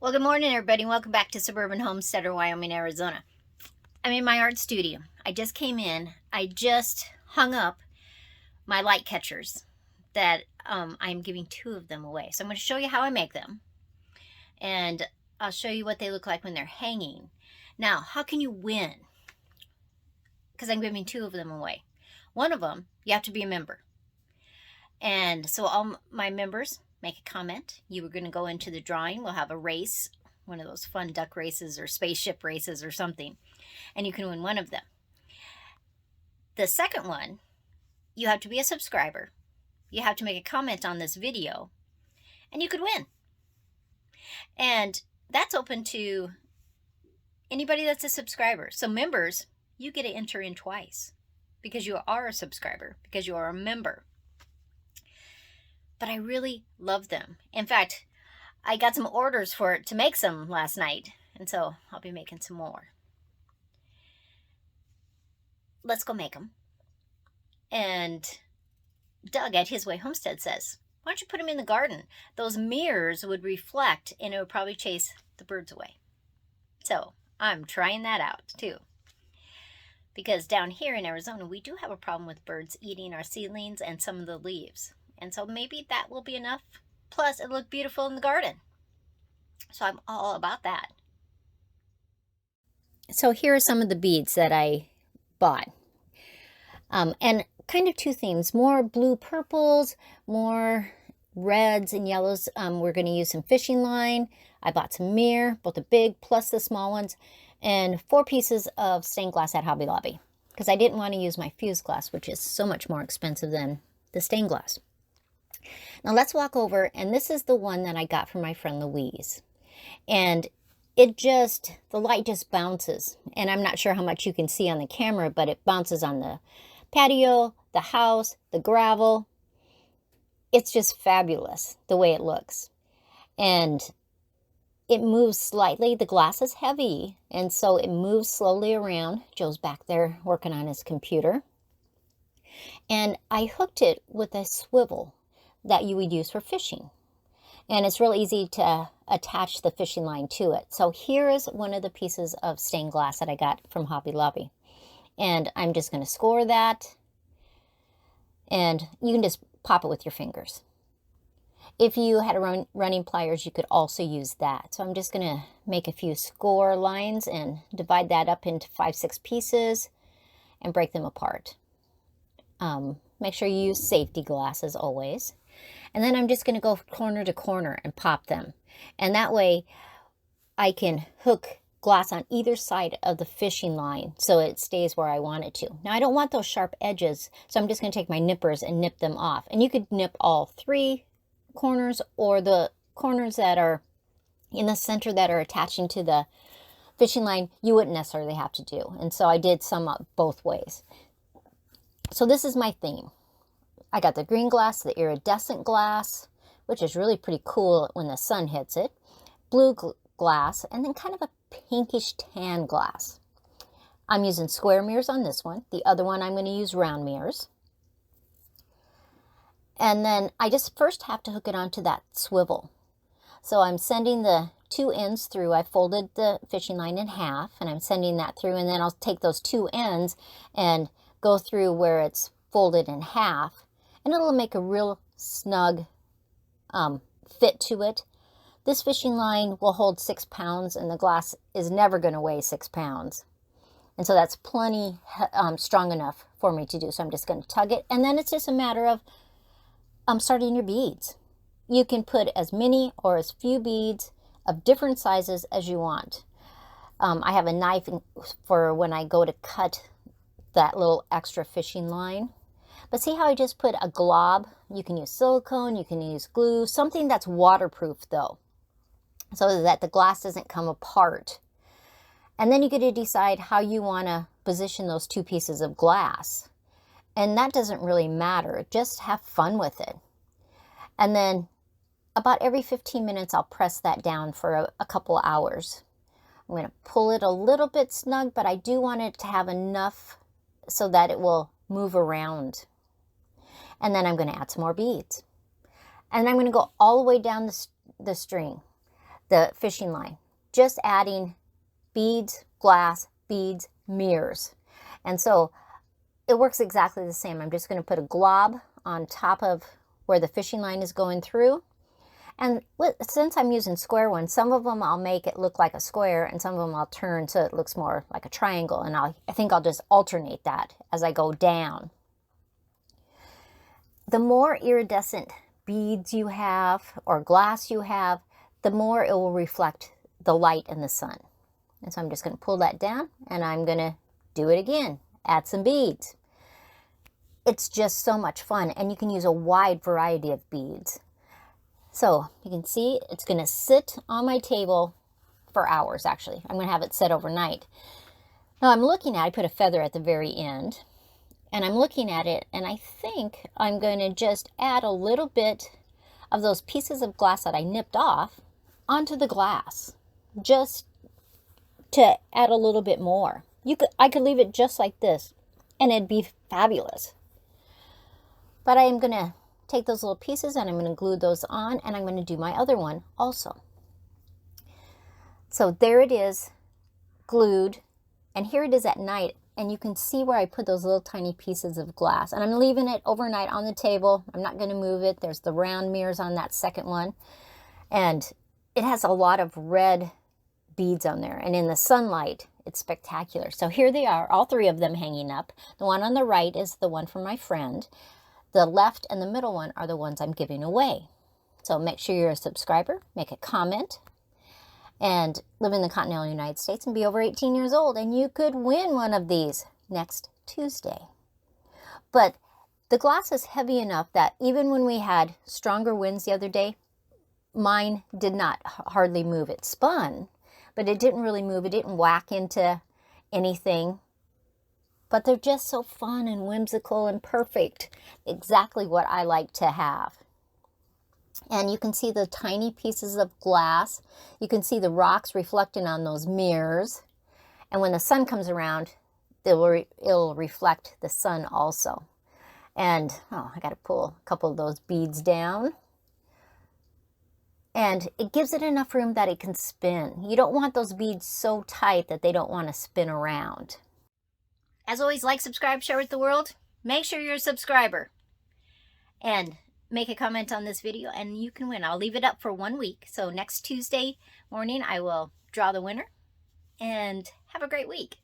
Well, good morning, everybody. Welcome back to Suburban Homesteader, Wyoming, Arizona. I'm in my art studio. I just came in. I just hung up my light catchers that I'm giving 2 of them away. So I'm going to show you how I make them. And I'll show you what they look like when they're hanging. Now, how can you win? Because I'm giving 2 of them away. One of them, you have to be a member. And so all my members make a comment. You were going to go into the drawing. We'll have a race, one of those fun duck races or spaceship races or something, and you can win one of them. The second one, you have to be a subscriber. You have to make a comment on this video, and you could win. And that's open to anybody that's a subscriber. So members, you get to enter in twice because you are a subscriber, because you are a member. But I really love them. In fact, I got some orders for it to make some last night, and so I'll be making some more. Let's go make them. And Doug at His Way Homestead says, why don't you put them in the garden? Those mirrors would reflect, and it would probably chase the birds away. So I'm trying that out too. Because down here in Arizona, we do have a problem with birds eating our seedlings and some of the leaves. And so maybe that will be enough. Plus, it looked beautiful in the garden. So I'm all about that. So here are some of the beads that I bought. And kind of 2 themes. More blue purples, more reds and yellows. We're going to use some fishing line. I bought some mirror, both the big plus the small ones. And 4 pieces of stained glass at Hobby Lobby. Because I didn't want to use my fused glass, which is so much more expensive than the stained glass. Now let's walk over, and this is the one that I got from my friend Louise. And the light just bounces. And I'm not sure how much you can see on the camera, but it bounces on the patio, the house, the gravel. It's just fabulous the way it looks. And it moves slightly. The glass is heavy, and so it moves slowly around. Joe's back there working on his computer. And I hooked it with a swivel that you would use for fishing. And it's real easy to attach the fishing line to it. So here is one of the pieces of stained glass that I got from Hobby Lobby. And I'm just going to score that. And you can just pop it with your fingers. If you had running pliers, you could also use that. So I'm just going to make a few score lines and divide that up into 5-6 pieces and break them apart. Make sure you use safety glasses always. And then I'm just going to go corner to corner and pop them. And that way I can hook glass on either side of the fishing line so it stays where I want it to. Now I don't want those sharp edges, so I'm just going to take my nippers and nip them off. And you could nip all 3 corners, or the corners that are in the center that are attaching to the fishing line, you wouldn't necessarily have to do. And so I did some both ways. So this is my theme. I got the green glass, the iridescent glass, which is really pretty cool when the sun hits it, blue glass, and then kind of a pinkish tan glass. I'm using square mirrors on this one. The other one I'm going to use round mirrors. And then I just first have to hook it onto that swivel. So I'm sending the 2 ends through. I folded the fishing line in half, and I'm sending that through, and then I'll take those 2 ends and go through where it's folded in half, and it'll make a real snug fit to it. This fishing line will hold 6 pounds, and the glass is never going to weigh 6 pounds. And so that's plenty strong enough for me to do. So I'm just going to tug it, and then it's just a matter of starting your beads. You can put as many or as few beads of different sizes as you want. I have a knife for when I go to cut that little extra fishing line. But see how I just put a glob? You can use silicone, you can use glue, something that's waterproof though, so that the glass doesn't come apart. And then you get to decide how you want to position those 2 pieces of glass. And that doesn't really matter, just have fun with it. And then about every 15 minutes, I'll press that down for a couple hours. I'm going to pull it a little bit snug, but I do want it to have enough so that it will move around. And then I'm going to add some more beads. And I'm going to go all the way down the string. the fishing line. Just adding beads, glass, beads, mirrors. And so it works exactly the same. I'm just going to put a glob on top of where the fishing line is going through. And since I'm using square ones, some of them I'll make it look like a square and some of them I'll turn so it looks more like a triangle. And I think I'll just alternate that as I go down. The more iridescent beads you have or glass you have, the more it will reflect the light in the sun. And so I'm just going to pull that down and I'm going to do it again. Add some beads. It's just so much fun, and you can use a wide variety of beads. So you can see it's going to sit on my table for hours. Actually, I'm going to have it set overnight. Now I'm looking at, I put a feather at the very end, and I'm looking at it, and I think I'm going to just add a little bit of those pieces of glass that I nipped off onto the glass, just to add a little bit more. I could leave it just like this, and it'd be fabulous. But I am going to take those little pieces and I'm going to glue those on, and I'm going to do my other one also. So there it is, glued, and here it is at night, and you can see where I put those little tiny pieces of glass, and I'm leaving it overnight on the table. I'm not going to move it. There's the round mirrors on that second one, and it has a lot of red beads on there, and in the sunlight it's spectacular. So here they are, all three of them hanging up. The one on the right is the one from my friend. The left and the middle one are the ones I'm giving away. So make sure you're a subscriber, make a comment, and live in the continental United States and be over 18 years old, and you could win one of these next Tuesday. But the glass is heavy enough that even when we had stronger winds the other day, mine did not hardly move. It spun, but it didn't really move. It didn't whack into anything. But they're just so fun and whimsical and perfect. Exactly what I like to have. And you can see the tiny pieces of glass. You can see the rocks reflecting on those mirrors. And when the sun comes around, it'll reflect the sun also. And, oh, I got to pull a couple of those beads down. And it gives it enough room that it can spin. You don't want those beads so tight that they don't want to spin around. As always, like, subscribe, share with the world. Make sure you're a subscriber. And make a comment on this video and you can win. I'll leave it up for 1 week. So next Tuesday morning, I will draw the winner. And have a great week.